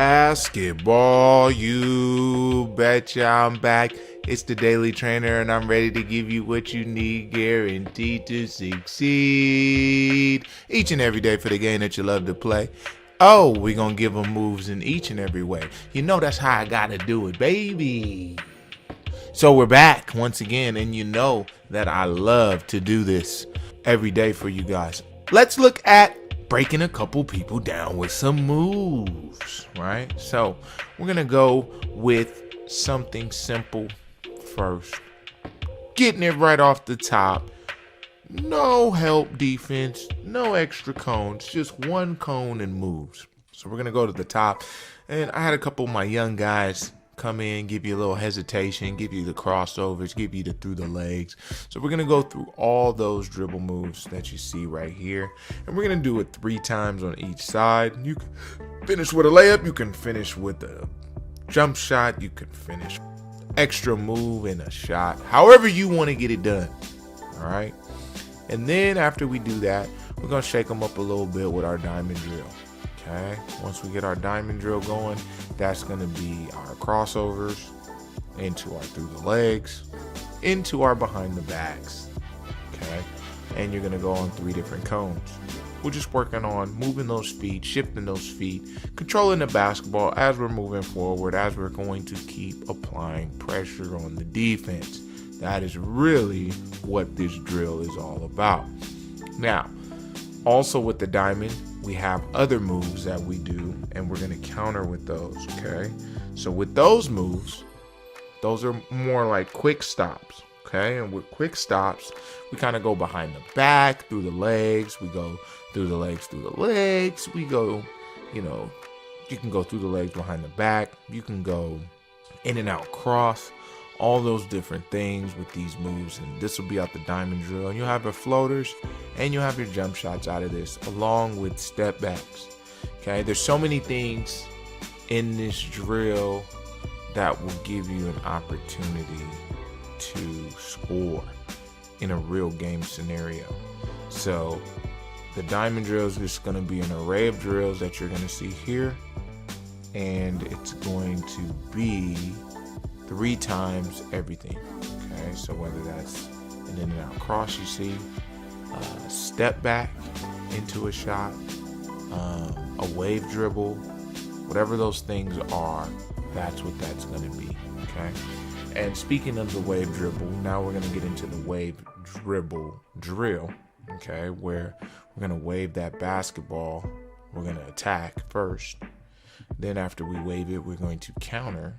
Basketball, you betcha I'm back. It's the Daily Trainer, and I'm ready to give you what you need, guaranteed to succeed each and every day for the game that you love to play. Oh, we're going to give them moves in each and every way. You know that's how I got to do it, baby. So we're back once again, and you know that I love to do this every day for you guys. Let's look at breaking a couple people down with some moves, right? So we're going to go with something simple first. Getting it right off the top. No help defense, no extra cones, just one cone and moves. So we're going to go to the top. And I had a couple of my young guys come in, give you a little hesitation, give you the crossovers, give you the through the legs. So we're going to go through all those dribble moves that you see right here. And we're going to do it 3 times on each side. You can finish with a layup. You can finish with a jump shot. You can finish extra move and a shot. However you want to get it done. All right. And then after we do that, we're going to shake them up a little bit with our diamond drill. Okay, once we get our diamond drill going, that's going to be our crossovers into our through the legs, into our behind the backs. Okay, and you're going to go on 3 different cones. We're just working on moving those feet, shifting those feet, controlling the basketball as we're moving forward, as we're going to keep applying pressure on the defense. That is really what this drill is all about. Now, also with the diamond, we have other moves that we do, and we're going to counter with those, okay? So with those moves, those are more like quick stops, okay? And with quick stops, we kind of go behind the back, through the legs. We go through the legs, through the legs. We go, you can go through the legs, behind the back. You can go in and out cross. All those different things with these moves, and this will be out the diamond drill, and you'll have your floaters and you'll have your jump shots out of this, along with step backs. Okay, there's so many things in this drill that will give you an opportunity to score in a real game scenario. So the diamond drill is just going to be an array of drills that you're going to see here, and it's going to be 3 times everything. Okay, so whether that's an in and out cross, you see, step back into a shot, a wave dribble, whatever those things are, that's what that's going to be. Okay, and speaking of the wave dribble, now we're going to get into the wave dribble drill. Okay, where we're going to wave that basketball. We're going to attack first. Then after we wave it, we're going to counter.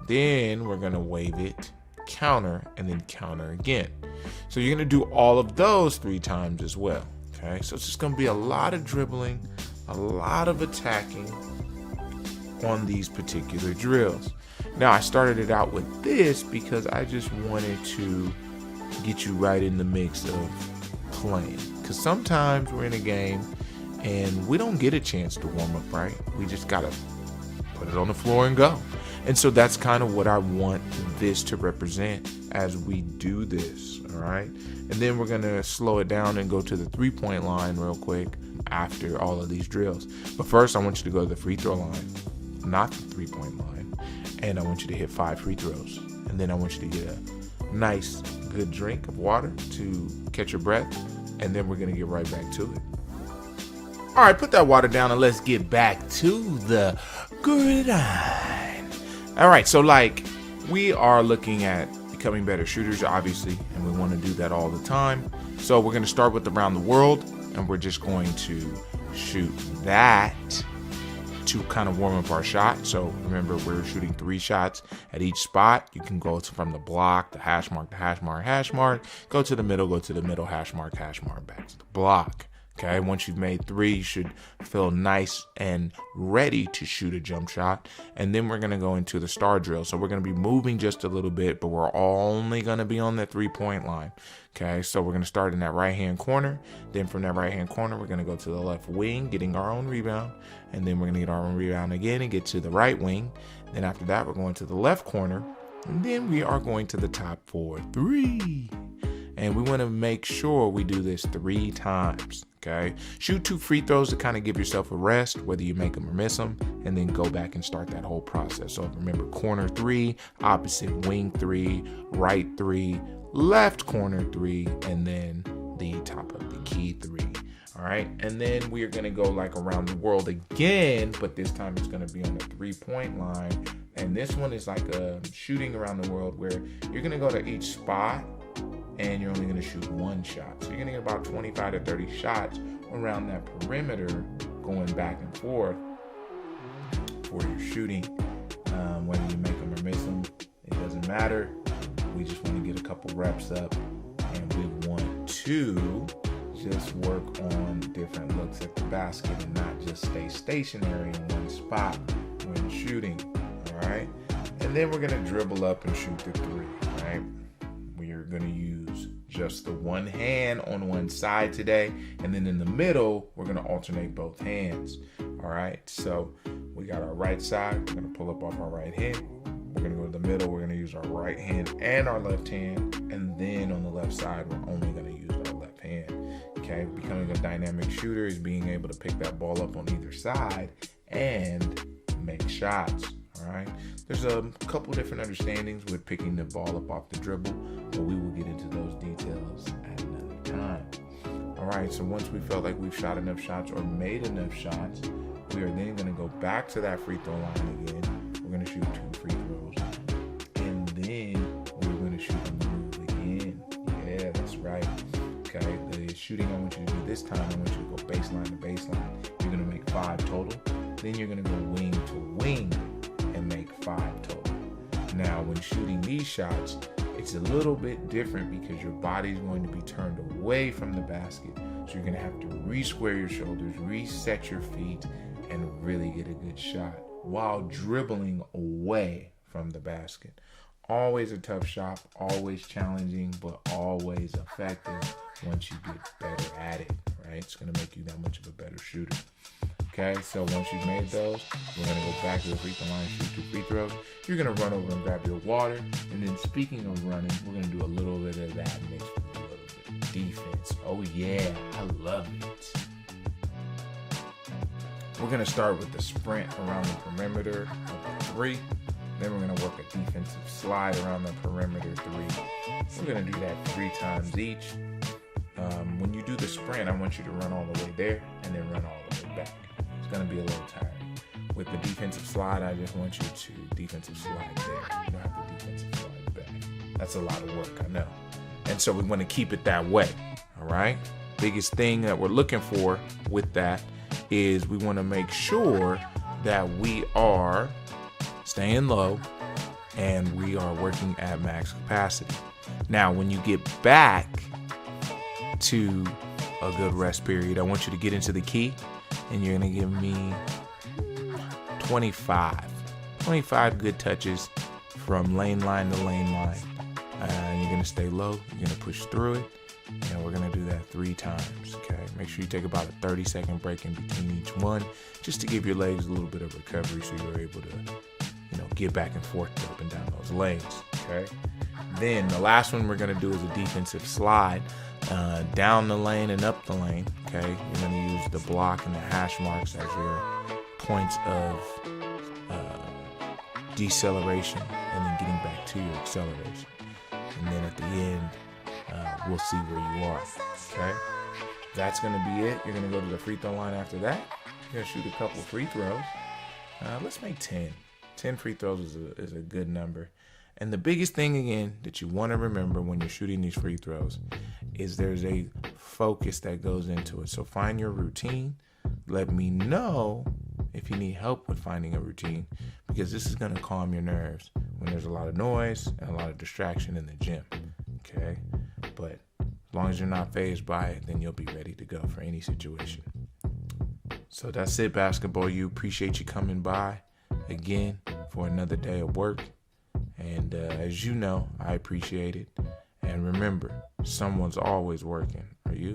Then we're going to wave it, counter, and then counter again. So you're going to do all of those 3 times as well. Okay, so it's just going to be a lot of dribbling, a lot of attacking on these particular drills. Now, I started it out with this because I just wanted to get you right in the mix of playing. Because sometimes we're in a game and we don't get a chance to warm up, right? We just got to put it on the floor and go. And so that's kind of what I want this to represent as we do this, all right? And then we're going to slow it down and go to the 3-point line real quick after all of these drills. But first, I want you to go to the free throw line, not the 3-point line. And I want you to hit 5 free throws. And then I want you to get a nice, good drink of water to catch your breath. And then we're going to get right back to it. All right, put that water down and let's get back to the gridiron. All right, so we are looking at becoming better shooters, obviously, and we want to do that all the time. So we're going to start with around the world, and we're just going to shoot that to kind of warm up our shot. So remember, we're shooting 3 shots at each spot. You can go from the block, the hash mark, the hash mark, hash mark, go to the middle, hash mark, back to the block. Okay, once you've made 3, you should feel nice and ready to shoot a jump shot. And then we're going to go into the star drill. So we're going to be moving just a little bit, but we're only going to be on the 3-point line. Okay, so we're going to start in that right-hand corner. Then from that right-hand corner, we're going to go to the left wing, getting our own rebound. And then we're going to get our own rebound again and get to the right wing. Then after that, we're going to the left corner. And then we are going to the top for 3. And we want to make sure we do this 3 times. Okay, shoot 2 free throws to kind of give yourself a rest, whether you make them or miss them, and then go back and start that whole process. So remember, corner 3, opposite wing 3, right 3, left corner 3, and then the top of the key 3. All right, and then we are going to go like around the world again, but this time it's going to be on the 3-point line. And this one is like a shooting around the world where you're going to go to each spot and you're only going to shoot 1 shot. So you're going to get about 25 to 30 shots around that perimeter, going back and forth for your shooting. Whether you make them or miss them, it doesn't matter. We just want to get a couple reps up, and we want to just work on different looks at the basket and not just stay stationary in one spot when shooting. All right, and then we're going to dribble up and shoot the 3. Right, we are going to use just the one hand on one side today, and then in the middle we're going to alternate both hands. All right, so we got our right side, we're going to pull up off our right hand, we're going to go to the middle, we're going to use our right hand and our left hand, and then on the left side we're only going to use our left hand. Okay, becoming a dynamic shooter is being able to pick that ball up on either side and make shots. All right, there's a couple different understandings with picking the ball up off the dribble, but we will get into those details at another time. All right, so once we felt like we've shot enough shots or made enough shots, we are then going to go back to that free throw line again. We're going to shoot 2 free throws, and then we're going to shoot on the move again. Yeah, that's right. Okay, the shooting I want you to do this time, I want you to go baseline to baseline. You're going to make 5 total. Then you're going to go wing to wing and make 5 total. Now, when shooting these shots, it's a little bit different because your body's going to be turned away from the basket. So you're going to have to re-square your shoulders, reset your feet, and really get a good shot while dribbling away from the basket. Always a tough shot, always challenging, but always effective once you get better at it, right? It's going to make you that much of a better shooter. Okay, so once you've made those, we're going to go back to the free throw line, shoot 2 free throws. You're going to run over and grab your water. And then speaking of running, we're going to do a little bit of that mixed with a little bit of defense. Oh yeah, I love it. We're going to start with the sprint around the perimeter of the 3. Then we're going to work a defensive slide around the perimeter 3. We're going to do that 3 times each. When you do the sprint, I want you to run all the way there and then run all the way back. It's going to be a little tiring. With the defensive slide, I just want you to defensive slide there. You don't have to defensive slide back. That's a lot of work, I know. And so we want to keep it that way, all right? Biggest thing that we're looking for with that is we want to make sure that we are staying low and we are working at max capacity. Now, when you get back to a good rest period, I want you to get into the key and you're going to give me 25 good touches from lane line to lane line. And you're going to stay low, you're going to push through it, and we're going to do that 3 times. Okay, make sure you take about a 30-second break in between each one just to give your legs a little bit of recovery so you're able to get back and forth up and down those lanes. Okay, then the last one we're going to do is a defensive slide down the lane and up the lane. Okay, you're going to use the block and the hash marks as your points of deceleration and then getting back to your acceleration. And then at the end, we'll see where you are. Okay, that's going to be it. You're going to go to the free throw line after that. You're going to shoot a couple free throws. Let's make 10. 10 free throws is a good number. And the biggest thing, again, that you want to remember when you're shooting these free throws is there's a focus that goes into it. So find your routine. Let me know if you need help with finding a routine, because this is going to calm your nerves when there's a lot of noise and a lot of distraction in the gym. Okay? But as long as you're not fazed by it, then you'll be ready to go for any situation. So that's it, basketball. You appreciate you coming by again for another day of work. And as you know, I appreciate it. And remember, someone's always working. Are you?